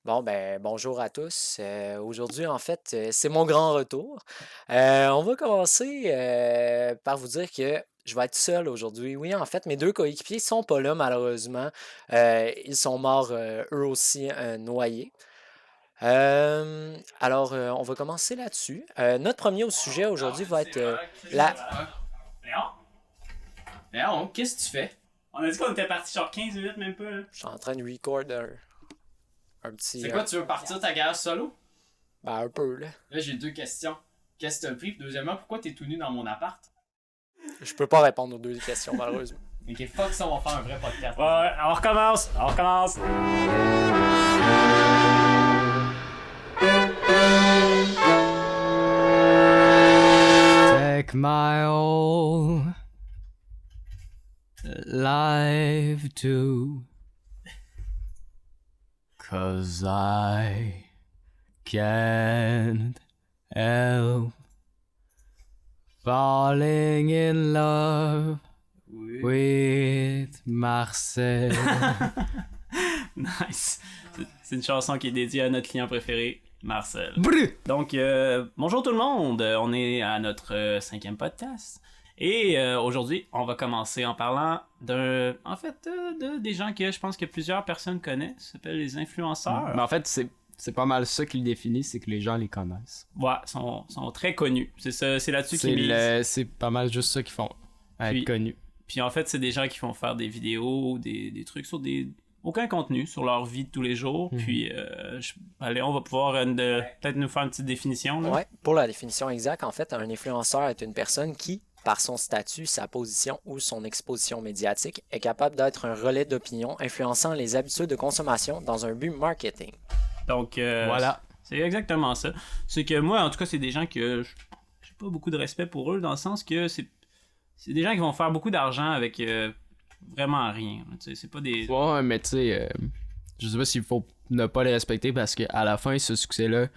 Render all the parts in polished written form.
Bon, ben, bonjour à tous. Aujourd'hui, en fait, c'est mon grand retour. On va commencer par vous dire que je vais être seul aujourd'hui. Oui, en fait, mes deux coéquipiers sont pas là, malheureusement. Ils sont morts, eux aussi, noyés. On va commencer là-dessus. Notre premier au sujet aujourd'hui va être la... Léon? Léon, qu'est-ce que tu fais? On a dit qu'on était parti genre 15 minutes, même pas, là. Je suis en train de record un petit... C'est quoi, tu veux partir ta guerre solo? Ben, un peu, là. Là, j'ai deux questions. Qu'est-ce que t'as pris? Puis deuxièmement, pourquoi t'es tout nu dans mon appart? Je peux pas répondre aux deux questions, malheureusement. Ok, fuck ça, on va faire un vrai podcast. Ouais, on recommence, on recommence. Take my whole life too, 'cause I can't help falling in love with Marcel. Nice. C'est une chanson qui est dédiée à notre client préféré, Marcel. Brrr. Donc, bonjour tout le monde. On est à notre cinquième podcast. Et aujourd'hui, on va commencer en parlant des gens que je pense que plusieurs personnes connaissent. Ça s'appelle les influenceurs. Mais en fait, c'est pas mal ça qui le définit, c'est que les gens les connaissent. Ouais, sont très connus. C'est ça, c'est là-dessus qu'ils misent. C'est pas mal juste ça qu'ils font, être Puis- connus. Puis en fait, c'est des gens qui vont faire des vidéos, des trucs sur aucun contenu, sur leur vie de tous les jours. Puis, allez, on va pouvoir peut-être nous faire une petite définition. Là. Ouais, pour la définition exacte, en fait, un influenceur est une personne qui, par son statut, sa position ou son exposition médiatique, est capable d'être un relais d'opinion influençant les habitudes de consommation dans un but marketing. Donc, Voilà. c'est exactement ça. C'est que moi, en tout cas, c'est des gens que j'ai pas beaucoup de respect pour eux, dans le sens que c'est des gens qui vont faire beaucoup d'argent avec vraiment rien. Tu sais, c'est pas des... Ouais, mais tu sais, je sais pas s'il faut ne pas les respecter parce qu'à la fin, ce succès-là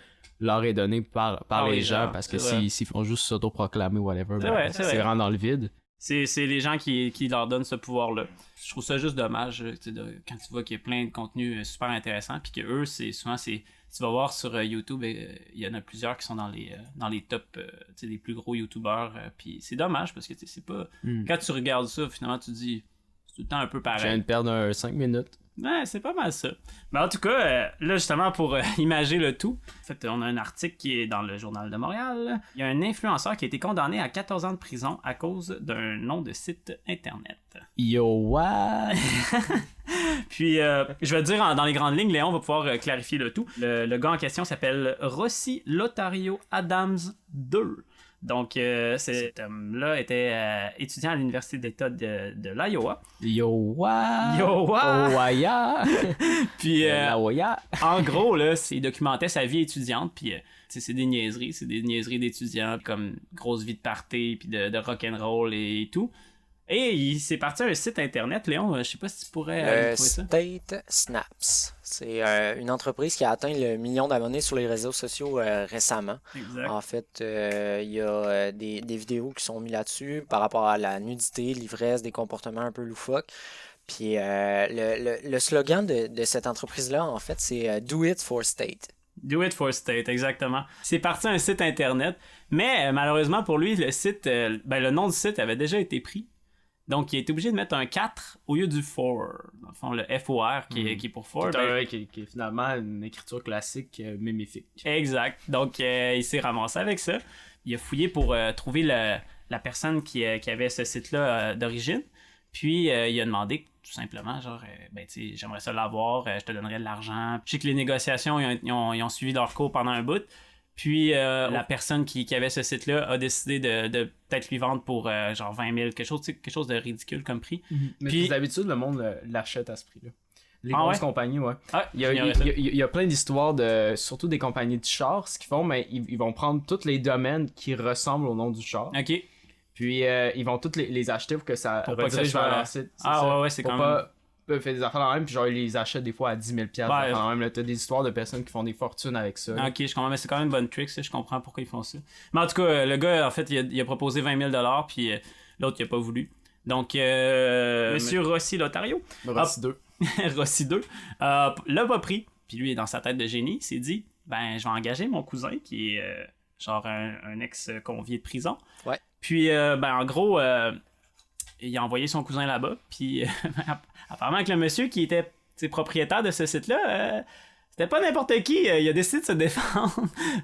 leur est donné par les gens parce que c'est vrai. s'ils font juste s'autoproclamer whatever, C'est vrai, c'est vrai. c'est vraiment dans le vide. C'est les gens qui leur donnent ce pouvoir-là. Je trouve ça juste dommage tu sais, quand tu vois qu'il y a plein de contenus super intéressants, puis que eux, tu vas voir sur YouTube, il y en a plusieurs qui sont dans les top, tu sais, des plus gros YouTubeurs, puis c'est dommage parce que tu sais, c'est pas... Quand tu regardes ça, finalement, tu te dis, c'est tout le temps un peu Je viens pareil. de perdre 5 minutes. Ouais, c'est pas mal ça. Mais en tout cas, là, justement, pour imager le tout, en fait, on a un article qui est dans le Journal de Montréal. Il y a un influenceur qui a été condamné à 14 ans de prison à cause d'un nom de site Internet. Yo, what? Puis, je vais te dire dans les grandes lignes, Léon va pouvoir clarifier le tout. Le gars en question s'appelle Rossi Lotario Adams II. Donc, cet homme-là était étudiant à l'Université d'État de l'Iowa. Yo, what? Yo, what? Owaya? Puis, La Oya? en gros, là, il documentait sa vie étudiante, puis c'est des niaiseries d'étudiants, comme grosse vie de party, puis de rock'n'roll et tout. Et il s'est parti à un site internet, Léon, je sais pas si tu pourrais trouver ça. State Snaps. C'est une entreprise qui a atteint le million d'abonnés sur les réseaux sociaux récemment. Exact. En fait, il y a des vidéos qui sont mises là-dessus par rapport à la nudité, l'ivresse, des comportements un peu loufoques. Puis le slogan de cette entreprise-là, en fait, c'est Do it for state. Do it for state, exactement. C'est parti à un site internet, mais malheureusement pour lui, le nom du site avait déjà été pris. Donc, il a été obligé de mettre un 4 au lieu du 4. Dans le fond, le FOR qui est pour 4. Qui est finalement une écriture classique mémifique. Exact. Donc, il s'est ramassé avec ça. Il a fouillé pour trouver la personne qui avait ce site-là d'origine. Puis, il a demandé tout simplement, genre, tu sais, j'aimerais ça l'avoir, je te donnerais de l'argent. Je sais que les négociations, ils ont suivi leur cours pendant un bout. Puis, la personne qui avait ce site-là a décidé de peut-être lui vendre pour genre 20 000, quelque chose de ridicule comme prix. Mais Puis- d'habitude, le monde l'achète à ce prix-là. Les Ah grosses ouais? compagnies, ouais. Ah, Il y a plein d'histoires surtout des compagnies de chars, ce qu'ils font, mais ils vont prendre tous les domaines qui ressemblent au nom du char. OK. Puis ils vont tous les acheter pour que ça Pour pas que ça redirige vers soit- leur site. Ah ça. ouais, c'est Pour quand pas faire des affaires dans le même, puis genre ils les achètent des fois à 10 000 Ouais. quand même. Là, t'as des histoires de personnes qui font des fortunes avec ça. là. Ok, je comprends, mais c'est quand même une bonne trick, ça, je comprends pourquoi ils font ça. Mais en tout cas, le gars, en fait, il a proposé 20 000 puis l'autre, il a pas voulu. Donc, Monsieur Rossi Lotario, Rossi 2. Rossi 2, l'a pas pris. Puis lui, dans sa tête de génie, il s'est dit, ben, je vais engager mon cousin qui est genre un ex-convié de prison. Ouais. Puis, ben, en gros, il a envoyé son cousin là-bas. Puis, apparemment que le monsieur qui était propriétaire de ce site-là, c'était pas n'importe qui. Il a décidé de se défendre.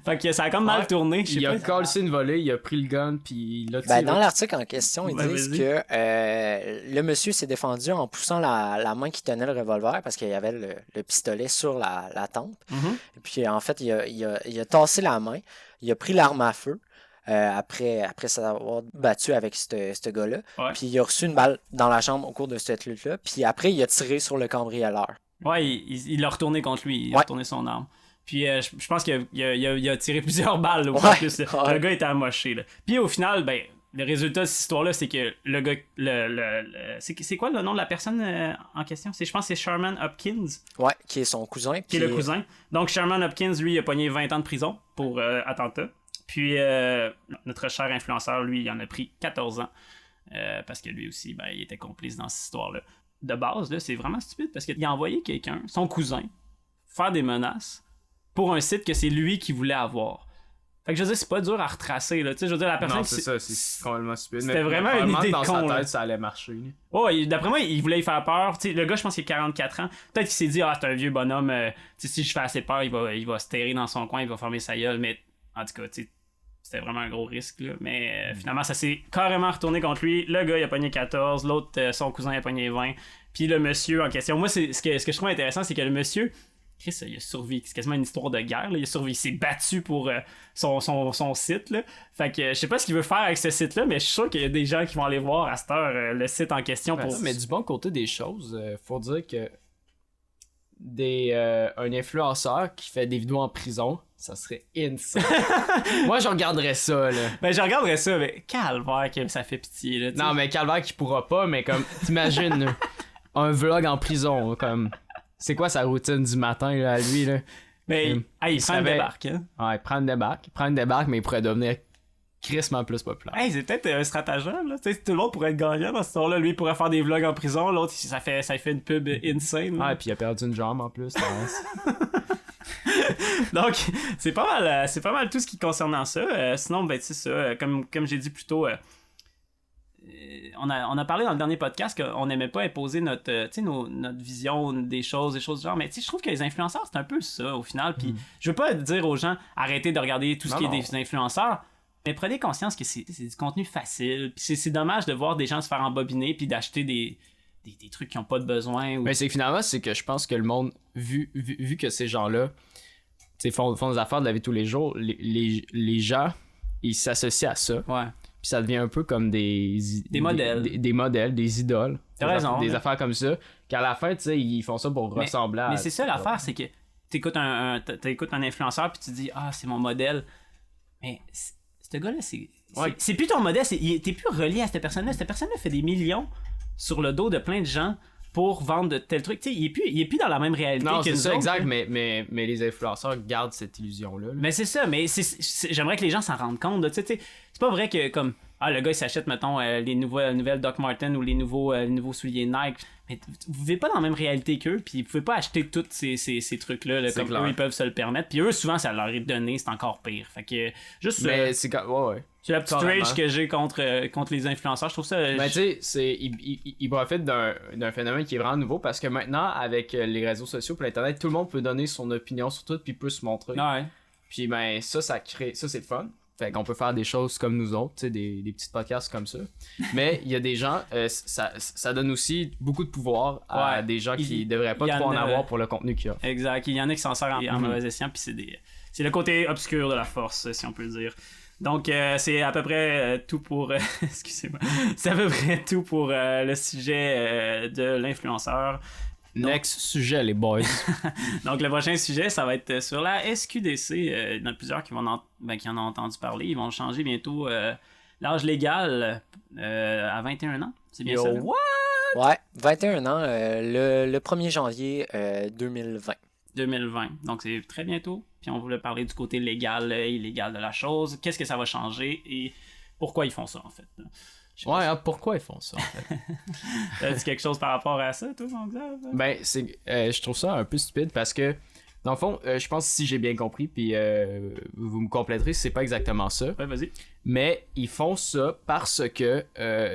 Fait que ça a comme mal tourné. Il a collé une volée, il a pris le gun, puis il a tiré. Ben, dans l'article en question, ils Ouais, disent vas-y. que le monsieur s'est défendu en poussant la main qui tenait le revolver parce qu'il y avait le pistolet sur la tempe. Mhm. Et puis, en fait, il a tassé la main. Il a pris l'arme à feu après s'avoir battu avec ce gars-là. Ouais. Puis, il a reçu une balle dans la jambe au cours de cette lutte-là. Puis, après, il a tiré sur le cambrioleur. Ouais, il l'a retourné contre lui. Il a Ouais. retourné son arme. Puis je pense qu'il a tiré plusieurs balles. Au Ouais, plus. ouais. Le gars était amoché. Là. Puis au final, ben, le résultat de cette histoire-là, c'est que le gars. C'est quoi le nom de la personne en question? Je pense que c'est Sherman Hopkins, Ouais, qui est son cousin. qui est le cousin. Donc Sherman Hopkins, lui, il a pogné 20 ans de prison pour attentat. Puis notre cher influenceur, lui, il en a pris 14 ans. Parce que lui aussi, ben, il était complice dans cette histoire-là. De base, là, c'est vraiment stupide parce qu'il a envoyé quelqu'un, son cousin, faire des menaces pour un site que c'est lui qui voulait avoir. Fait que je veux dire, c'est pas dur à retracer, là. Tu sais, je veux dire, la personne Non, qui c'est ça, c'est complètement stupide. C'était vraiment une idée de dans con, sa là. tête, ça allait marcher. Là. Oh, d'après moi, il voulait y faire peur. Tu sais, le gars, je pense qu'il a 44 ans. Peut-être qu'il s'est dit, ah, c'est un vieux bonhomme. Tu sais, si je fais assez peur, il va se terrer dans son coin, il va fermer sa gueule. Mais en tout cas, tu sais, c'était vraiment un gros risque, là. Mais finalement, ça s'est carrément retourné contre lui. Le gars, il a pogné 14. L'autre, son cousin, il a pogné 20. Puis le monsieur en question. Moi, ce que je trouve intéressant, c'est que le monsieur, Chris, il a survécu. C'est quasiment une histoire de guerre, là. Il a survécu. Il s'est battu pour son site, là. Fait que je sais pas ce qu'il veut faire avec ce site-là, mais je suis sûr qu'il y a des gens qui vont aller voir à cette heure le site en question pour. Mais du bon côté des choses, faut dire que un influenceur qui fait des vidéos en prison, ça serait insane. Moi, je regarderais ça, là. Ben, je regarderais ça, mais calvaire que ça fait pitié, là. Non, mais Calvaire qui pourra pas, mais comme, t'imagines, là, un vlog en prison, comme, c'est quoi sa routine du matin, là, à lui, là? Mais il prend une savait- débarque, hein. Ouais, prendre une débarque, mais il pourrait devenir crissement plus populaire. Hey, c'est peut-être un stratagème, là. Tu sais, tout le monde pourrait être gagnant dans ce temps-là. Lui, il pourrait faire des vlogs en prison. L'autre, ça fait une pub insane. là. Ouais, puis il a perdu une jambe en plus. Donc, c'est pas mal tout ce qui concerne ça. Sinon, ben, c'est ça. Comme j'ai dit plus tôt, on a parlé dans le dernier podcast qu'on n'aimait pas imposer notre vision des choses du genre. Mais tu sais, je trouve que les influenceurs, c'est un peu ça, au final. Puis, je veux pas dire aux gens, arrêtez de regarder tout ce qui est des influenceurs. Mais prenez conscience que c'est du contenu facile. Puis c'est dommage de voir des gens se faire embobiner puis d'acheter des trucs qui n'ont pas de besoin. Ou... Mais c'est que finalement, c'est que je pense que le monde, vu que ces gens-là font des affaires de la vie de tous les jours, les gens, ils s'associent à ça. Ouais. Puis ça devient un peu comme des modèles. Des modèles, des idoles. T'as raison. Des affaires comme ça. Qu'à la fin, tu sais, ils font ça pour ressembler à. Mais c'est ça l'affaire, c'est que t'écoutes un influenceur puis tu dis, ah, c'est mon modèle. Mais ce gars-là, c'est plus ton modèle, t'es plus relié à cette personne-là. Cette personne-là fait des millions sur le dos de plein de gens pour vendre de tels trucs. Tu sais, il est plus dans la même réalité non, que c'est nous ça, autres, exact, là. mais les influenceurs gardent cette illusion-là. là. Mais c'est ça, mais j'aimerais que les gens s'en rendent compte. Tu sais, c'est pas vrai que comme le gars il s'achète mettons les nouvelles Doc Martens ou les nouveaux souliers Nike. Mais vous vivez pas dans la même réalité qu'eux, puis vous pouvez pas acheter tous ces trucs-là là, comme clair. eux ils peuvent se le permettre. Puis eux souvent ça leur est donné, c'est encore pire. Fait que juste Mais c'est quand. Ouais. c'est la petite carrément. rage que j'ai contre les influenceurs. Je trouve ça. Mais tu sais, il profite d'un phénomène qui est vraiment nouveau parce que maintenant, avec les réseaux sociaux et l'internet, tout le monde peut donner son opinion sur tout puis peut se montrer. Ouais. Puis ben ça crée. Ça c'est le fun. Fait qu'on peut faire des choses comme nous autres, tu sais, des petits podcasts comme ça. Mais il y a des gens, ça donne aussi beaucoup de pouvoir à Ouais. des gens qui Il devraient pas y trop en en a- avoir pour le contenu qu'il y a. Exact. Il y en a qui s'en servent en mauvais escient, puis c'est le côté obscur de la force, si on peut le dire. Donc, c'est à peu près tout pour... excusez-moi. C'est à peu près tout pour le sujet de l'influenceur. Next sujet, les boys. Donc, le prochain sujet, ça va être sur la SQDC. Il y en a plusieurs qui en ont entendu parler. Ils vont changer bientôt l'âge légal à 21 ans. C'est bien Yo, ça? là? what? Ouais, 21 ans, le 1er janvier 2020. 2020. Donc, c'est très bientôt. Puis, on voulait parler du côté légal et illégal de la chose. Qu'est-ce que ça va changer et pourquoi ils font ça, en fait. Je sais pas Ouais, hein, pourquoi ils font ça, en fait? si t'as dit quelque chose par rapport à ça, toi, mon Xav? Ben, je trouve ça un peu stupide parce que Dans le fond, je pense que si j'ai bien compris, puis vous me compléterez si c'est pas exactement ça. Ouais, vas-y. Mais ils font ça parce que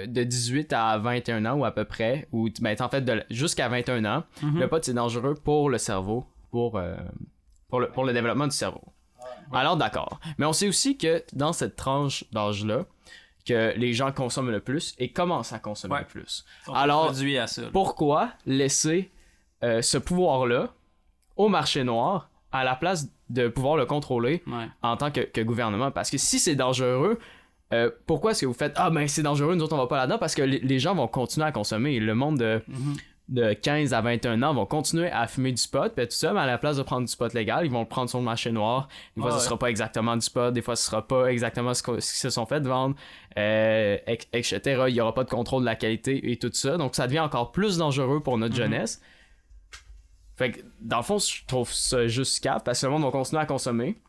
de 18 à 21 ans ou à peu près, ou ben, en fait jusqu'à 21 ans, le pot c'est dangereux pour le cerveau, pour le développement du cerveau. Alors d'accord. Mais on sait aussi que dans cette tranche d'âge-là, que les gens consomment le plus et commencent à consommer le plus. Alors, Produit à ça. pourquoi laisser ce pouvoir-là au marché noir à la place de pouvoir le contrôler en tant que gouvernement? Parce que si c'est dangereux, pourquoi est-ce que vous faites « Ah, ben c'est dangereux, nous autres on va pas là-dedans » parce que les gens vont continuer à consommer. Le monde de 15 à 21 ans vont continuer à fumer du pot, puis tout ça, mais à la place de prendre du pot légal, ils vont le prendre sur le marché noir. Des fois, ce sera pas exactement du pot, des fois, ce sera pas exactement ce qu'ils se sont fait vendre, etc. Il y aura pas de contrôle de la qualité et tout ça. Donc, ça devient encore plus dangereux pour notre jeunesse. Fait que, dans le fond, je trouve ça juste cap, parce que le monde va continuer à consommer.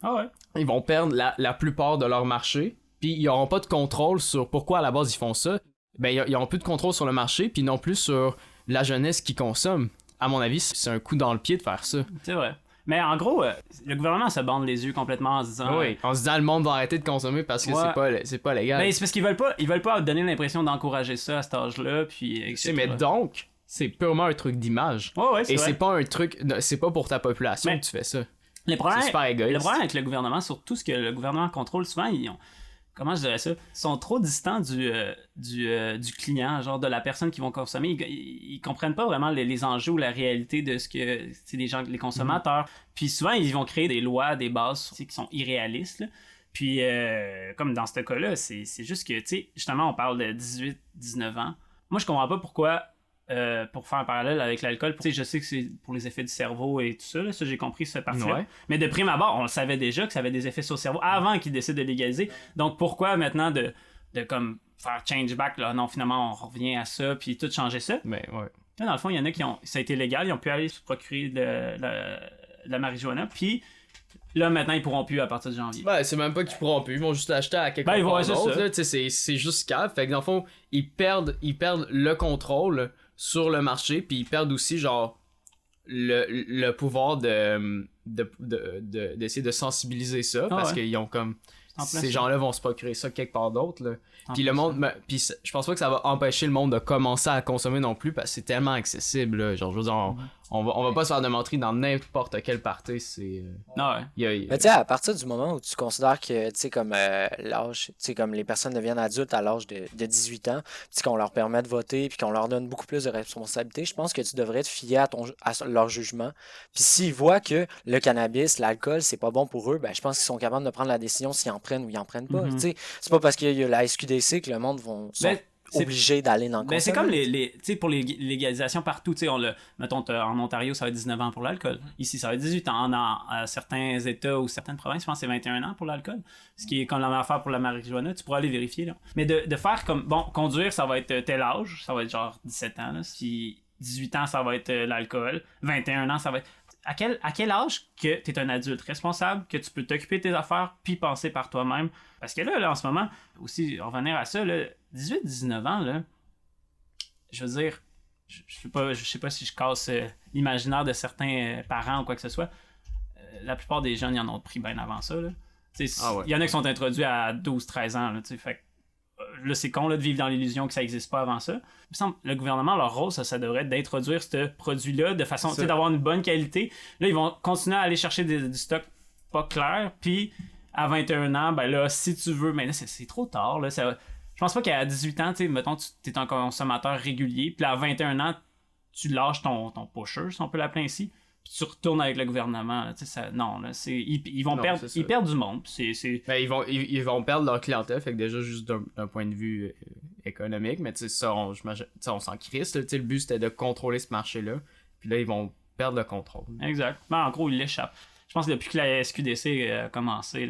Ils vont perdre la plupart de leur marché, puis ils n'auront pas de contrôle sur pourquoi à la base ils font ça. Ben, ils n'auront plus de contrôle sur le marché, puis non plus sur la jeunesse qui consomme. À mon avis, c'est un coup dans le pied de faire ça. C'est vrai. Mais en gros, le gouvernement se bande les yeux complètement en se disant... Oui, en se disant le monde va arrêter de consommer parce que c'est pas légal. Ben, c'est parce qu'ils veulent pas donner l'impression d'encourager ça à cet âge-là, puis etc. Mais donc, c'est purement un truc d'image. C'est et vrai. c'est pas un truc... C'est pas pour ta population que tu fais ça. C'est super égoïste. Le problème avec le gouvernement, surtout ce que le gouvernement contrôle, souvent, ils ont... Comment je dirais ça? Ils sont trop distants du client, genre de la personne qui vont consommer. Ils comprennent pas vraiment les enjeux ou la réalité de ce que c'est les gens, les consommateurs. Puis souvent, ils vont créer des lois, des bases qui sont irréalistes. Là. Puis, comme dans ce cas-là, c'est juste que, tu sais, justement, on parle de 18-19 ans. Moi, je comprends pas pourquoi, pour faire un parallèle avec l'alcool, tu sais, je sais que c'est pour les effets du cerveau et tout ça, là, ça j'ai compris cette partie-là. Ouais. Mais de prime abord, on le savait déjà que ça avait des effets sur le cerveau avant qu'ils décident de légaliser. Donc, pourquoi maintenant de comme faire change back, là, non, finalement, on revient à ça, puis tout changer ça? Mais ouais. Là, dans le fond, il y en a qui ont... Ça a été légal, ils ont pu aller se procurer de la marijuana, puis... Là, maintenant, ils pourront plus à partir de janvier. Ben, c'est même pas qu'ils pourront plus. Ils vont juste l'acheter à quelque part d'autre. C'est juste cap. Fait que dans le fond, ils perdent le contrôle sur le marché. Puis ils perdent aussi, genre, le pouvoir d'essayer de sensibiliser ça. Parce qu'ils ont comme... Ces gens-là vont se procurer ça quelque part d'autre. Là. Puis le monde... Puis je pense pas que ça va empêcher le monde de commencer à consommer non plus. Parce que c'est tellement accessible. Là. Genre, je veux dire, on va pas se faire de mentir dans n'importe quelle partie, c'est... Mais tu sais, à partir du moment où tu considères que, tu sais, comme l'âge, tu sais, comme les personnes deviennent adultes à l'âge de 18 ans, puis qu'on leur permet de voter, puis qu'on leur donne beaucoup plus de responsabilités, je pense que tu devrais te fier à leur jugement. Puis s'ils voient que le cannabis, l'alcool, c'est pas bon pour eux, ben je pense qu'ils sont capables de prendre la décision s'ils en prennent ou ils en prennent pas. Tu sais, c'est pas parce qu'il y a la SQDC que le monde sont obligé d'aller dans le consommer. C'est comme tu sais, pour les légalisations partout, tu sais, mettons, en Ontario, ça va être 19 ans pour l'alcool. Ici, ça va être 18 ans. Dans certains États ou certaines provinces, je pense que c'est 21 ans pour l'alcool. Ce qui est comme la même affaire pour la marijuana, tu pourras aller vérifier, là. Mais de faire comme, bon, conduire, ça va être tel âge, ça va être genre 17 ans, là. Si 18 ans, ça va être l'alcool. 21 ans, ça va être... À quel âge que tu es un adulte responsable, que tu peux t'occuper de tes affaires puis penser par toi-même? Parce que là, en ce moment, aussi, revenir à ça, 18-19 ans, là, je veux dire, je sais pas si je casse l'imaginaire de certains parents ou quoi que ce soit. La plupart des jeunes, ils en ont pris bien avant ça. Il y en a qui sont introduits à 12-13 ans. Là, fait là, c'est con là, de vivre dans l'illusion que ça n'existe pas avant ça. Il me semble le gouvernement, leur rôle, ça devrait être d'introduire ce produit-là de façon d'avoir une bonne qualité. Là, ils vont continuer à aller chercher du stock pas clair. Puis, à 21 ans, ben là, si tu veux, mais là, c'est trop tard. Là, je pense pas qu'à 18 ans, mettons, tu es un consommateur régulier. Puis à 21 ans, tu lâches ton pusher, si on peut l'appeler ainsi. Tu retournes avec le gouvernement. Là, non, là, ils vont perdre du monde. Ben, ils vont perdre leur clientèle, fait que déjà juste d'un point de vue économique, mais ça, on s'en crisse. Le but c'était de contrôler ce marché-là, puis là ils vont perdre le contrôle. Exact. Ben, en gros, ils l'échappent. Je pense que depuis que la SQDC a commencé,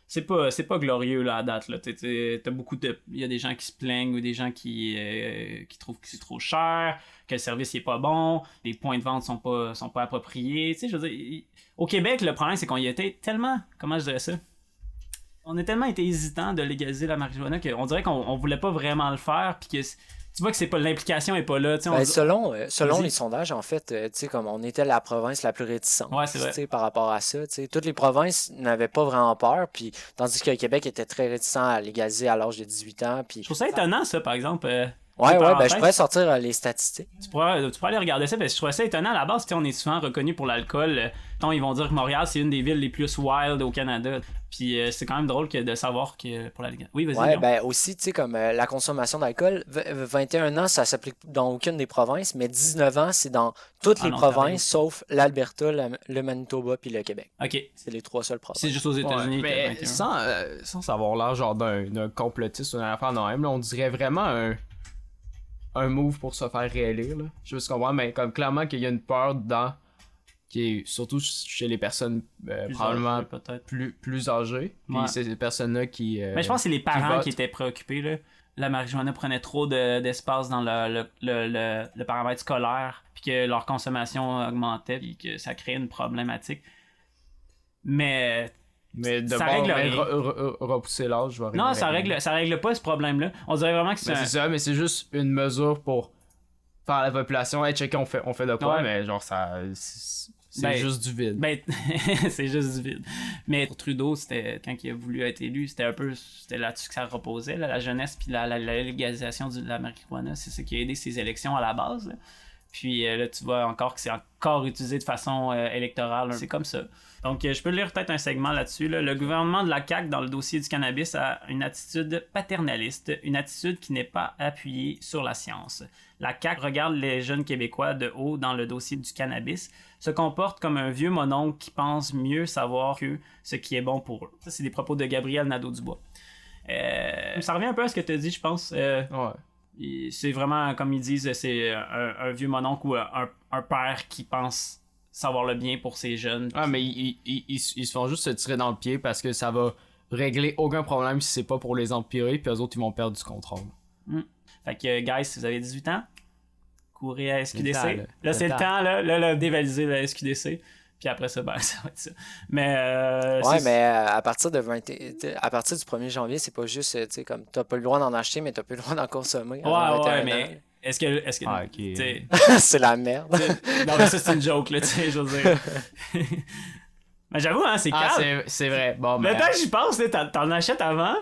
c'est pas glorieux là, à date. Là. T'as beaucoup de. Il y a des gens qui se plaignent ou des gens qui trouvent que c'est trop cher, que le service n'est pas bon, les points de vente sont pas appropriés. Je veux dire, au Québec, le problème, c'est qu'on y était tellement. Comment je dirais ça? On a tellement été hésitant de légaliser la marijuana qu'on dirait qu'on voulait pas vraiment le faire, puis que tu vois que c'est pas l'implication est pas là. Ben, selon Vas-y. les sondages, en fait, tu sais, comme on était la province la plus réticente, Ouais, c'est vrai. tu sais, par rapport à ça, tu sais, toutes les provinces n'avaient pas vraiment peur, puis tandis que le Québec était très réticent à légaliser à l'âge de 18 ans, puis Je trouve ça étonnant, ça, par exemple. ouais, ben je parenthèse, pourrais sortir les statistiques. tu pourrais aller regarder ça, parce que je trouvais ça étonnant. À la base, tu sais, on est souvent reconnu pour l'alcool. Ils vont dire que Montréal, c'est une des villes les plus wild au Canada. Puis c'est quand même drôle de savoir que pour la Ligue. Oui, vas-y. Ouais, Guillaume. ben aussi, tu sais, comme la consommation d'alcool, 21 ans, ça s'applique dans aucune des provinces, mais 19 ans, c'est dans toutes les l'Ontario. provinces, sauf l'Alberta, le Manitoba puis le Québec. Ok. C'est les 3 seules provinces. C'est juste aux États-Unis. Ouais, que mais 21. sans avoir l'air genre d'un complotiste ou d'un affaire de même, là, on dirait vraiment un move pour se faire réélire. Là. Je veux comprendre, mais comme clairement qu'il y a une peur dedans, qui est surtout chez les personnes probablement âgées, peut-être. plus âgées. Puis Ouais. c'est ces personnes-là qui. Mais je pense que c'est les parents votent. qui étaient préoccupés. Là. La marijuana prenait trop d'espace dans le paramètre scolaire, puis que leur consommation augmentait, puis que ça créait une problématique. Mais Mais de ça bord, règle mais rien. repousser l'âge, je vais non, régler. ça règle pas ce problème-là. On dirait vraiment que c'est Mais c'est ça, mais c'est juste une mesure pour faire à la population. Hey, check, on fait de quoi, Ouais. mais genre, ça. C'est Ben, juste du vide. Ben, c'est juste du vide. Mais pour Trudeau, c'était quand il a voulu être élu, c'était là-dessus que ça reposait, là, la jeunesse puis la légalisation de la marijuana, c'est ça qui a aidé ses élections à la base. Là. Puis là, tu vois encore que c'est encore utilisé de façon électorale. C'est comme ça. Donc, je peux lire peut-être un segment là-dessus. Là. Le gouvernement de la CAQ, dans le dossier du cannabis, a une attitude paternaliste, une attitude qui n'est pas appuyée sur la science. La CAQ regarde les jeunes Québécois de haut dans le dossier du cannabis, se comporte comme un vieux mononcle qui pense mieux savoir que ce qui est bon pour eux. Ça, c'est des propos de Gabriel Nadeau-Dubois. Ça revient un peu à ce que tu as dit, je pense. Ouais. C'est vraiment, comme ils disent, c'est un vieux mononcle ou un père qui pense savoir le bien pour ses jeunes. Ah, mais ils se font juste se tirer dans le pied parce que ça va régler aucun problème si c'est pas pour les empirer, puis eux autres, ils vont perdre du contrôle. Fait que, guys, si vous avez 18 ans, courez à SQDC. C'est le temps, là, c'est le temps, là, dévaliser la SQDC. Puis après ça, ben, ça va être ça. Mais, Ouais, mais à partir de 20, à partir du 1er janvier, c'est pas juste, tu sais, comme t'as pas le droit d'en acheter, mais t'as pas le droit d'en consommer. avant Ouais, 21 mais ans. est-ce que Ah, ok. tu sais, C'est la merde. non, mais ça, c'est une joke, là, tu sais, je veux dire. Mais j'avoue, hein, c'est Ah, calme. c'est vrai. Bon, Mais mais. tant que j'y pense, là, t'en achètes avant.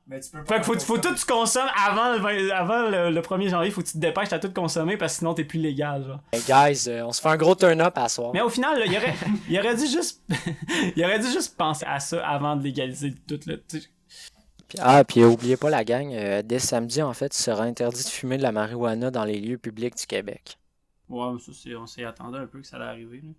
Mais tu peux Fait que faut tout tu consommes avant le 1er janvier, faut que tu te dépêches à tout consommer parce que sinon t'es plus légal, genre. Hey, guys, on se fait un gros turn-up à soir. Mais au final, là, il aurait dû juste il aurait dû juste penser à ça avant de légaliser tout, là. Tu sais. Puis oubliez pas la gang, dès samedi, en fait, il sera interdit de fumer de la marijuana dans les lieux publics du Québec. Ouais, mais ça, on s'y attendait un peu que ça allait arriver, là.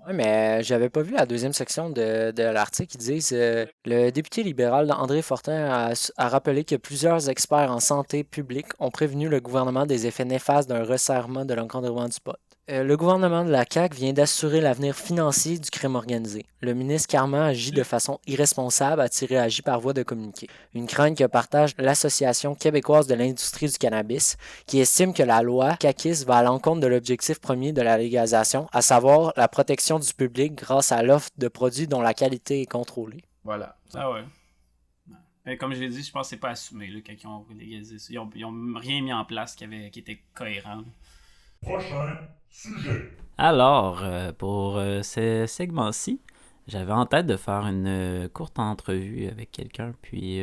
Ouais, mais j'avais pas vu la deuxième section de l'article qui disent le député libéral André Fortin a rappelé que plusieurs experts en santé publique ont prévenu le gouvernement des effets néfastes d'un resserrement de l'encadrement du pot. Le gouvernement de la CAQ vient d'assurer l'avenir financier du crime organisé. Le ministre Carman agit de façon irresponsable, a-t-il réagi par voie de communiqué. Une crainte que partage l'Association québécoise de l'industrie du cannabis, qui estime que la loi CAQIS va à l'encontre de l'objectif premier de la légalisation, à savoir la protection du public grâce à l'offre de produits dont la qualité est contrôlée. Voilà. Ah ouais. Mais comme je l'ai dit, je pense que c'est pas assumé là, quand ils ont légalisé ça. Ils ont rien mis en place qui était cohérent. Prochain sujet. Alors, pour ce segment-ci, j'avais en tête de faire une courte entrevue avec quelqu'un, puis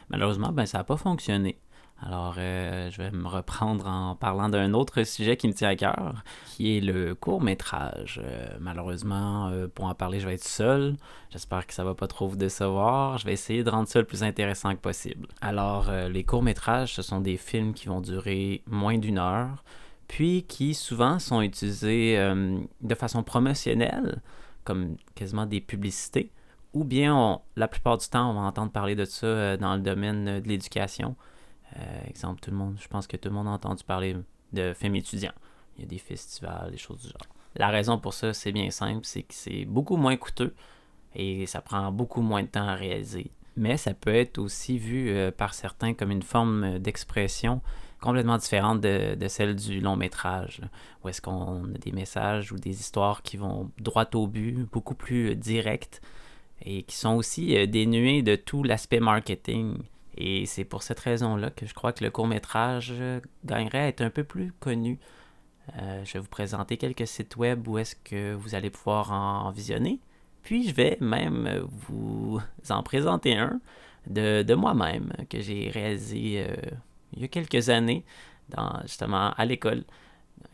malheureusement, ben, ça n'a pas fonctionné. Alors, je vais me reprendre en parlant d'un autre sujet qui me tient à cœur, qui est le court-métrage. Malheureusement, pour en parler, je vais être seul. J'espère que ça va pas trop vous décevoir. Je vais essayer de rendre ça le plus intéressant que possible. Alors, les courts-métrages, ce sont des films qui vont durer moins d'1 heure, puis qui souvent sont utilisés de façon promotionnelle, comme quasiment des publicités, ou bien la plupart du temps, on va entendre parler de ça dans le domaine de l'éducation. Exemple, je pense que tout le monde a entendu parler de films étudiants. Il y a des festivals, des choses du genre. La raison pour ça, c'est bien simple, c'est que c'est beaucoup moins coûteux et ça prend beaucoup moins de temps à réaliser. Mais ça peut être aussi vu par certains comme une forme d'expression complètement différente de celle du long métrage, là, où est-ce qu'on a des messages ou des histoires qui vont droit au but, beaucoup plus directes et qui sont aussi dénuées de tout l'aspect marketing Et c'est pour cette raison-là que je crois que le court-métrage gagnerait à être un peu plus connu. Je vais vous présenter quelques sites web où est-ce que vous allez pouvoir en visionner. Puis je vais même vous en présenter un de moi-même que j'ai réalisé il y a quelques années, justement à l'école.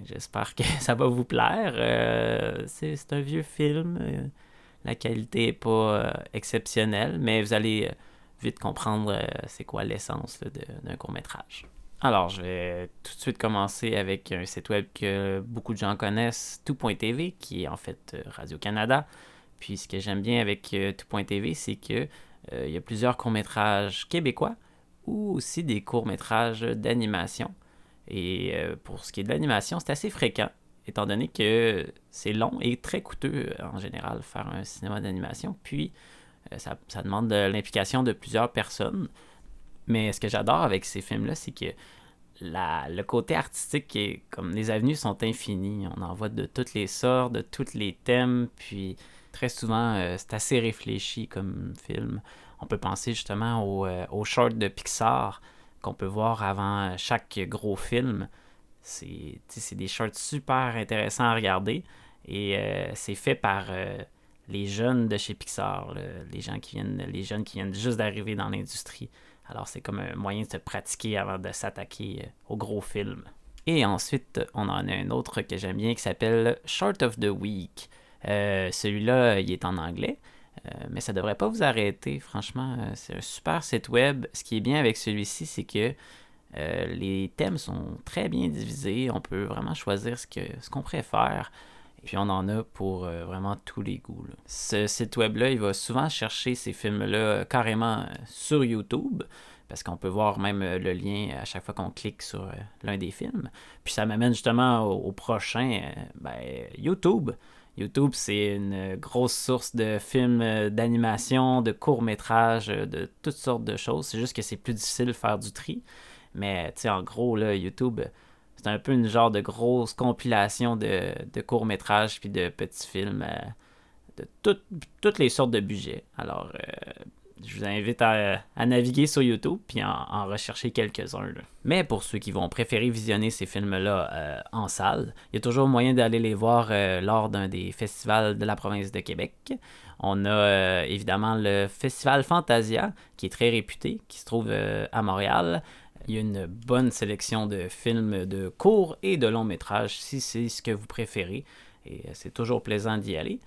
J'espère que ça va vous plaire. C'est un vieux film. La qualité n'est pas exceptionnelle, mais vous allez vite comprendre c'est quoi l'essence là, d'un court-métrage. Alors, je vais tout de suite commencer avec un site web que beaucoup de gens connaissent, Tout.tv, qui est en fait Radio-Canada. Puis ce que j'aime bien avec Tout.tv, c'est que il y a plusieurs courts-métrages québécois ou aussi des courts-métrages d'animation. Et pour ce qui est de l'animation, c'est assez fréquent, étant donné que c'est long et très coûteux en général faire un cinéma d'animation. Puis ça demande de l'implication de plusieurs personnes. Mais ce que j'adore avec ces films-là, c'est que le côté artistique, est, comme les avenues sont infinies. On en voit de toutes les sortes, de tous les thèmes. Puis très souvent, c'est assez réfléchi comme film. On peut penser justement aux shorts de Pixar qu'on peut voir avant chaque gros film. C'est des shorts super intéressants à regarder. Et c'est fait par les jeunes de chez Pixar, les jeunes qui viennent juste d'arriver dans l'industrie. Alors c'est comme un moyen de se pratiquer avant de s'attaquer aux gros films. Et ensuite, on en a un autre que j'aime bien qui s'appelle Short of the Week. Celui-là, il est en anglais, mais ça devrait pas vous arrêter. Franchement, c'est un super site web. Ce qui est bien avec celui-ci, c'est que les thèmes sont très bien divisés. On peut vraiment choisir ce qu'on préfère. Et puis on en a pour vraiment tous les goûts. Là. Ce site web-là, il va souvent chercher ces films-là carrément sur YouTube, parce qu'on peut voir même le lien à chaque fois qu'on clique sur l'un des films. Puis ça m'amène justement au prochain, YouTube. YouTube, c'est une grosse source de films d'animation, de courts-métrages, de toutes sortes de choses. C'est juste que c'est plus difficile de faire du tri. Mais tu sais, en gros, là, YouTube, c'est un peu une genre de grosse compilation de courts-métrages puis de petits films de toutes les sortes de budgets. Alors, je vous invite à naviguer sur YouTube puis en rechercher quelques-uns. Là. Mais pour ceux qui vont préférer visionner ces films-là en salle, il y a toujours moyen d'aller les voir lors d'un des festivals de la province de Québec. On a évidemment le Festival Fantasia, qui est très réputé, qui se trouve à Montréal. Il y a une bonne sélection de films de courts et de longs métrages, si c'est ce que vous préférez. Et c'est toujours plaisant d'y aller.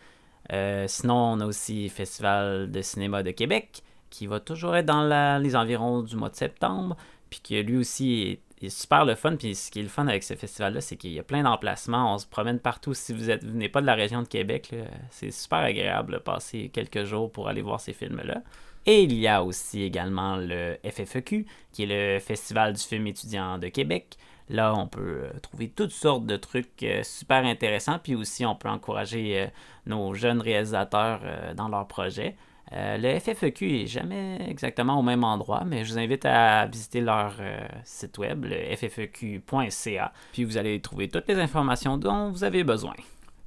Sinon, on a aussi le Festival de cinéma de Québec, qui va toujours être dans les environs du mois de septembre, puis qui lui aussi est super le fun. Puis ce qui est le fun avec ce festival-là, c'est qu'il y a plein d'emplacements. On se promène partout. Si vous venez pas de la région de Québec, là, c'est super agréable de passer quelques jours pour aller voir ces films-là. Et il y a aussi également le FFEQ, qui est le Festival du film étudiant de Québec. Là, on peut trouver toutes sortes de trucs super intéressants, puis aussi on peut encourager nos jeunes réalisateurs dans leurs projets. Le FFEQ n'est jamais exactement au même endroit, mais je vous invite à visiter leur site web, le ffeq.ca, puis vous allez trouver toutes les informations dont vous avez besoin.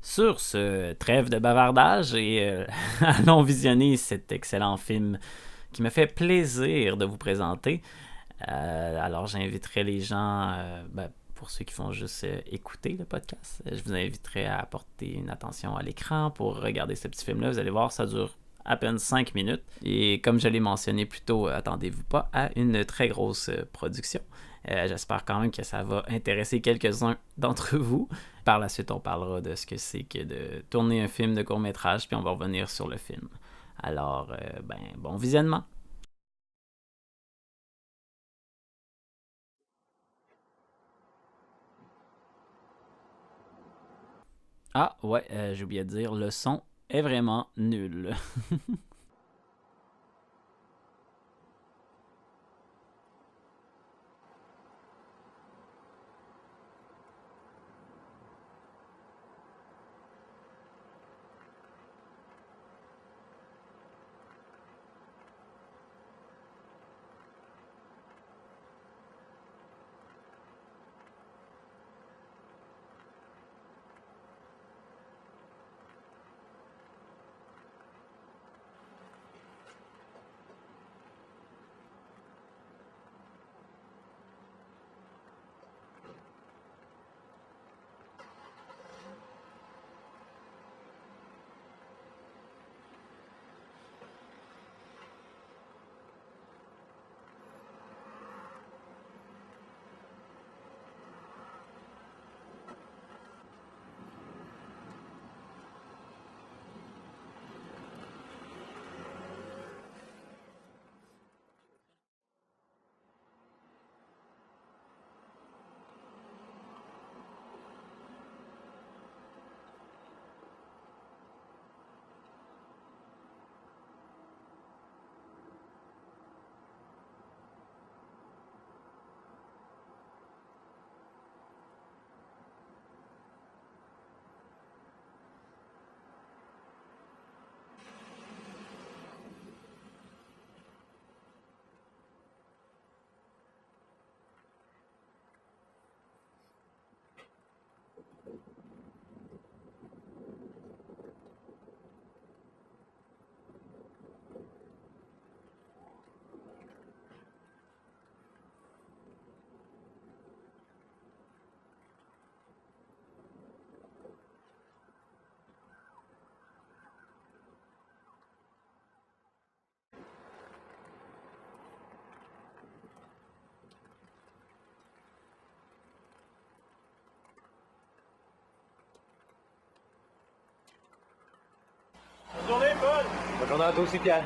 Sur ce, trêve de bavardage et allons visionner cet excellent film qui me fait plaisir de vous présenter. Alors j'inviterai les gens, pour ceux qui font juste écouter le podcast, je vous inviterai à apporter une attention à l'écran pour regarder ce petit film-là. Vous allez voir, ça dure à peine 5 minutes. Et comme je l'ai mentionné plus tôt, attendez-vous pas à une très grosse production. J'espère quand même que ça va intéresser quelques-uns d'entre vous. Par la suite, on parlera de ce que c'est que de tourner un film de court-métrage, puis on va revenir sur le film. Alors, bon visionnement! Ah, ouais, j'ai oublié de dire, le son est vraiment nul. Bonne journée à toi aussi, Pierre.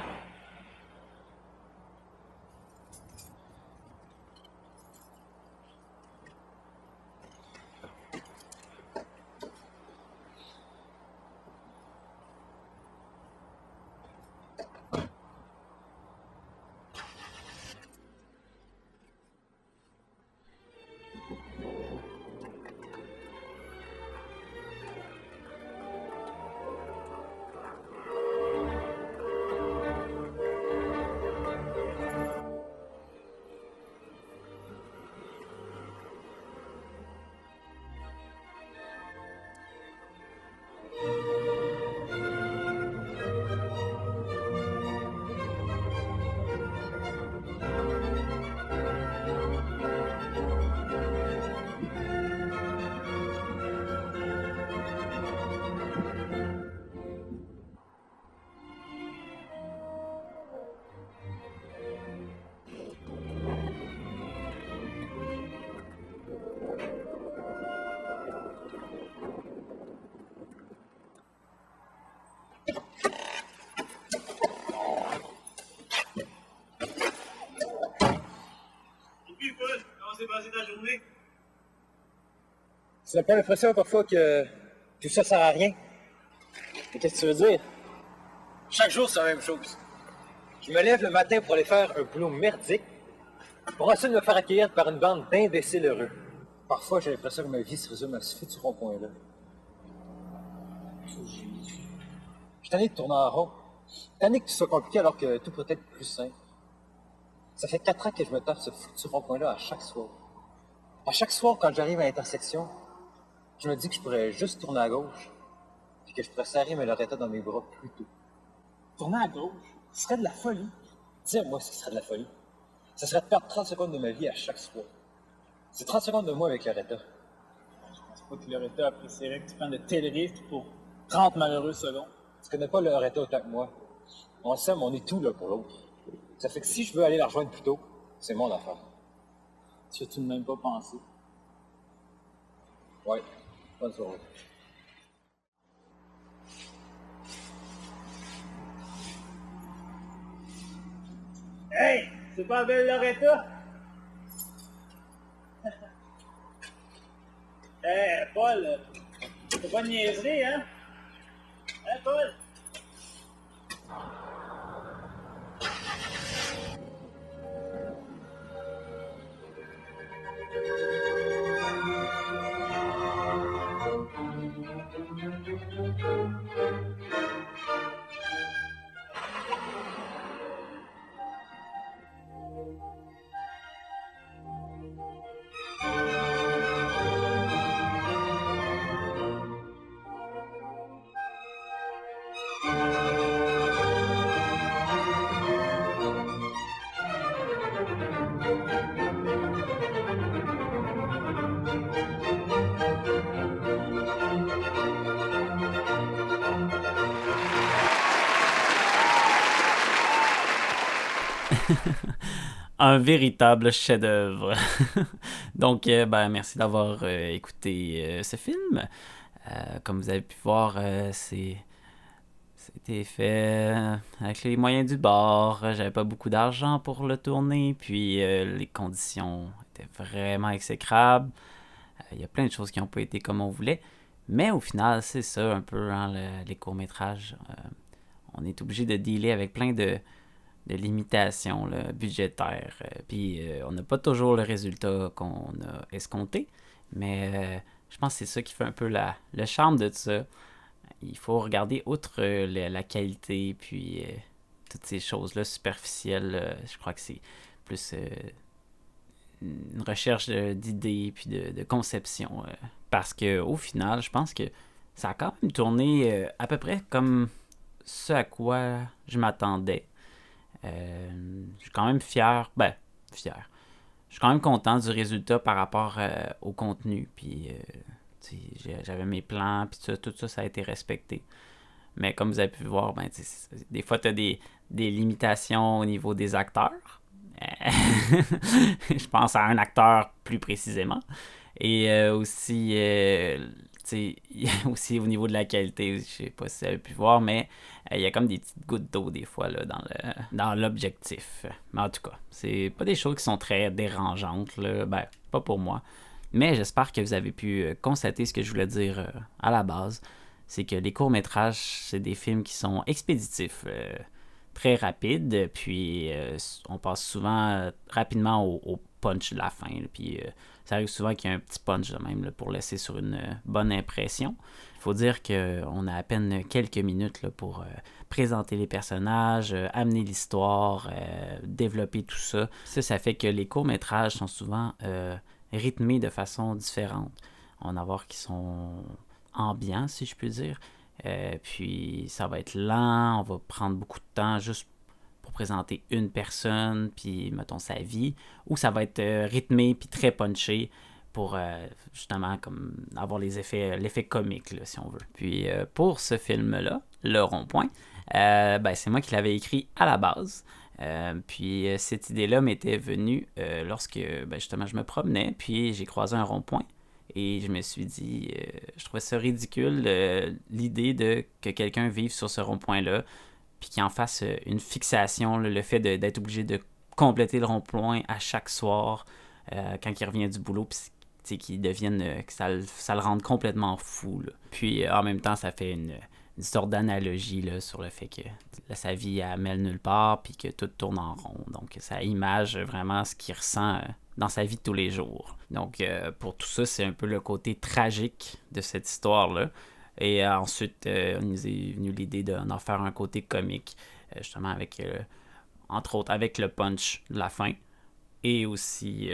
C'est pas l'impression parfois que tout ça sert à rien. Mais qu'est-ce que tu veux dire? Chaque jour, c'est la même chose. Je me lève le matin pour aller faire un boulot merdique, pour ensuite me faire accueillir par une bande d'imbéciles heureux. Parfois, j'ai l'impression que ma vie se résume à ce foutu rond-point-là. Je suis tanné de tourner en rond. Tanné que tout soit compliqué alors que tout pourrait être plus simple. Ça fait 4 ans que je me tape ce foutu rond-point-là à chaque soir. À chaque soir, quand j'arrive à l'intersection, je me dis que je pourrais juste tourner à gauche, puis que je pourrais serrer mes Loretta dans mes bras plus tôt. Tourner à gauche? Ce serait de la folie. Dis-moi, ce serait de la folie. Ce serait de perdre 30 secondes de ma vie à chaque soir. C'est 30 secondes de moi avec Loretta. Je pense pas que Loretta apprécierait que tu prennes de tels risques pour 30 malheureuses secondes. Tu connais pas Loretta autant que moi. On s'aime, on est tout l'un pour l'autre. Ça fait que si je veux aller la rejoindre plus tôt, c'est mon affaire. Tu as tout de même pas pensé? Ouais, bonne soirée. Hey! C'est pas belle Loretta? Hey, Paul! C'est pas une niaiserie, hein? Hein, Paul? Un véritable chef-d'œuvre. Donc, merci d'avoir écouté ce film. Comme vous avez pu voir, c'était fait avec les moyens du bord. J'avais pas beaucoup d'argent pour le tourner, puis les conditions étaient vraiment exécrables. Il y a plein de choses qui n'ont pas été comme on voulait. Mais au final, c'est ça un peu, hein, les courts-métrages. On est obligé de dealer avec plein de limitations là, budgétaires. Puis on n'a pas toujours le résultat qu'on a escompté, mais je pense que c'est ça qui fait un peu le charme de ça. Il faut regarder outre la qualité, puis toutes ces choses-là superficielles. Je crois que c'est plus une recherche d'idées puis de conception. Parce qu'au final, je pense que ça a quand même tourné à peu près comme ce à quoi je m'attendais. Je suis quand même fier. Je suis quand même content du résultat par rapport au contenu. Puis, j'avais mes plans, puis tout ça, ça a été respecté. Mais comme vous avez pu voir, des fois, tu as des limitations au niveau des acteurs. Je pense à un acteur plus précisément. Et aussi, sais, aussi au niveau de la qualité, je sais pas si vous avez pu voir, mais il y a comme des petites gouttes d'eau des fois là, dans l'objectif. Mais en tout cas, c'est pas des choses qui sont très dérangeantes, là. Ben, pas pour moi. Mais j'espère que vous avez pu constater ce que je voulais dire à la base. C'est que les courts-métrages, c'est des films qui sont expéditifs, très rapides, puis on passe souvent rapidement au punch de la fin. Là, puis ça arrive souvent qu'il y a un petit punch de même là, pour laisser sur une bonne impression. Il faut dire qu'on a à peine quelques minutes là, pour présenter les personnages, amener l'histoire, développer tout ça. Ça fait que les courts-métrages sont souvent rythmés de façon différente. On va en avoir qui sont ambiants, si je puis dire. Puis ça va être lent, on va prendre beaucoup de temps juste pour présenter une personne, puis mettons sa vie, ou ça va être rythmé puis très punché pour justement comme avoir l'effet comique, là, si on veut. Puis pour ce film-là, Le Rond-Point, c'est moi qui l'avais écrit à la base. Puis cette idée-là m'était venue lorsque justement je me promenais, puis j'ai croisé un rond-point. Et je me suis dit, je trouvais ça ridicule, l'idée de que quelqu'un vive sur ce rond-point-là, puis qu'il en fasse une fixation, là, le fait d'être obligé de compléter le rond-point à chaque soir, quand il revient du boulot, puis qu'il devienne, que ça le rende complètement fou. Là. Puis en même temps, ça fait une sorte d'analogie là, sur le fait que là, sa vie elle mêle nulle part, puis que tout tourne en rond. Donc ça image vraiment ce qu'il ressent dans sa vie de tous les jours. Donc pour tout ça, c'est un peu le côté tragique de cette histoire-là. Et ensuite, on nous est venu l'idée d'en faire un côté comique, justement avec, entre autres, avec le punch de la fin. Et aussi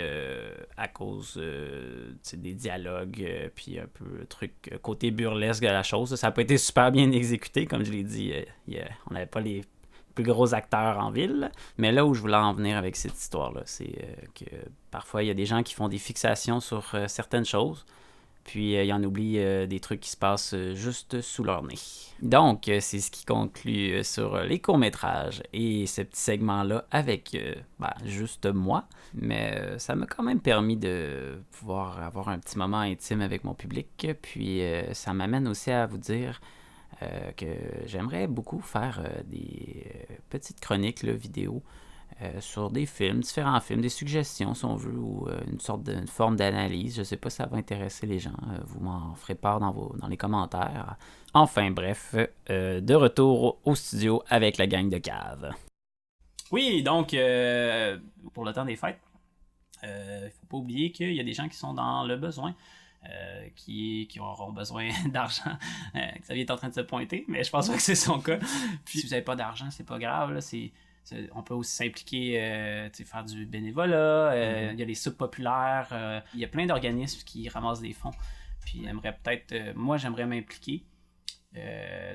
à cause des dialogues, puis un peu le truc côté burlesque de la chose. Ça n'a pas été super bien exécuté, comme je l'ai dit. On n'avait pas les plus gros acteurs en ville. Mais là où je voulais en venir avec cette histoire-là, c'est que parfois, il y a des gens qui font des fixations sur certaines choses. Puis, ils en oublient des trucs qui se passent juste sous leur nez. Donc, c'est ce qui conclut sur les courts-métrages et ce petit segment-là avec juste moi. Mais ça m'a quand même permis de pouvoir avoir un petit moment intime avec mon public. Puis, ça m'amène aussi à vous dire que j'aimerais beaucoup faire des petites chroniques là, vidéo sur des films, différents films, des suggestions si on veut, ou une forme d'analyse. Je sais pas si ça va intéresser les gens. Vous m'en ferez part dans les commentaires. Enfin bref, de retour au studio avec la gang de cave. Oui, donc pour le temps des fêtes, il faut pas oublier qu'il y a des gens qui sont dans le besoin. Qui auront besoin d'argent. Xavier est en train de se pointer, mais je pense pas que c'est son cas. Puis si vous n'avez pas d'argent, c'est pas grave. Là, on peut aussi s'impliquer, faire du bénévolat. Il y a les soupes populaires. Il y a plein d'organismes qui ramassent des fonds. Puis moi j'aimerais m'impliquer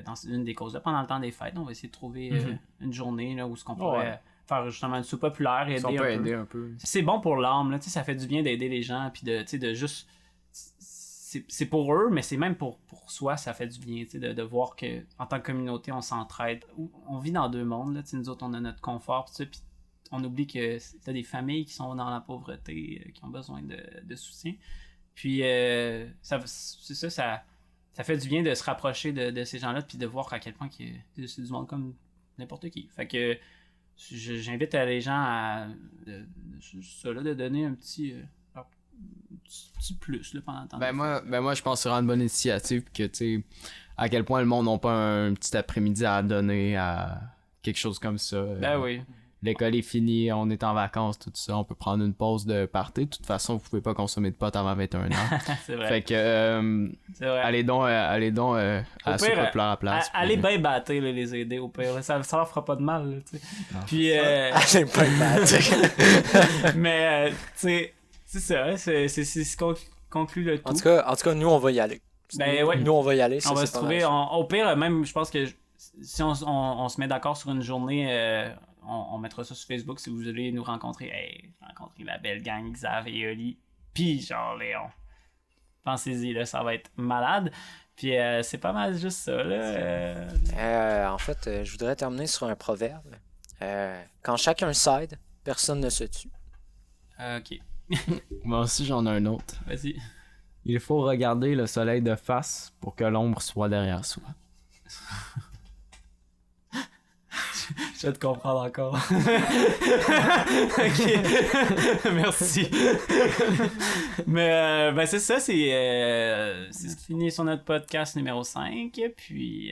dans une des causes-là pendant le temps des fêtes. On va essayer de trouver une journée là, où on pourrait faire justement une soupe populaire et aider un peu. C'est bon pour l'âme, là, ça fait du bien d'aider les gens, puis de juste... C'est pour eux, mais c'est même pour soi, ça fait du bien, de voir que en tant que communauté, on s'entraide. On vit dans deux mondes, là, nous autres, on a notre confort, puis on oublie que t'as des familles qui sont dans la pauvreté, qui ont besoin de soutien. Puis ça fait du bien de se rapprocher de ces gens-là, puis de voir à quel point c'est du monde comme n'importe qui. Fait que j'invite les gens de donner un petit plus là, pendant le temps. Moi, je pense que c'est vraiment une bonne initiative, que tu sais, à quel point le monde n'a pas un petit après-midi à donner à quelque chose comme ça. Oui. L'école est finie, on est en vacances, tout ça, on peut prendre une pause de party. De toute façon, vous pouvez pas consommer de pot avant 21 ans. C'est vrai. Fait que allez donc à la soupe populaire à place. Allez bien battre les aider au pire. Ça leur fera pas de mal. Là, puis Allez bien battre. Mais tu sais, c'est ça, c'est ce qu'on conclut le tout. En tout cas, nous, on va y aller. Nous, on va y aller. On va se trouver. Au pire, même, je pense que si on se met d'accord sur une journée, on mettra ça sur Facebook si vous voulez nous rencontrer. Hey, rencontrer la belle gang Xav et Oli. Puis genre Léon. Pensez-y, là, ça va être malade. Puis c'est pas mal juste ça, là. En fait, je voudrais terminer sur un proverbe. Quand chacun s'aide, personne ne se tue. Ok. Moi aussi, j'en ai un autre. Vas-y. Il faut regarder le soleil de face pour que l'ombre soit derrière soi. Je vais te comprendre encore. Ok. Merci. Mais ben c'est ça, c'est ce qui finit sur notre podcast numéro 5. Puis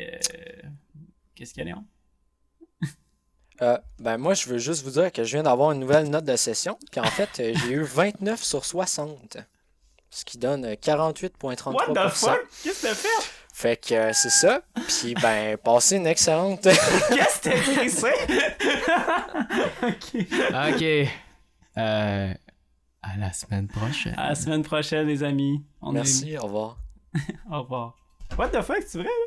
qu'est-ce qu'il y a, Léon? Ben moi, je veux juste vous dire que je viens d'avoir une nouvelle note de session. Puis en fait, j'ai eu 29 sur 60. Ce qui donne 48,33%. What the fuck? Qu'est-ce que t'as fait? Fait que c'est ça. Puis ben, passez une excellente... Qu'est-ce que t'as crissé? Ok. À la semaine prochaine. À la semaine prochaine, les amis. Merci, au revoir. Au revoir. What the fuck, c'est vrai, là?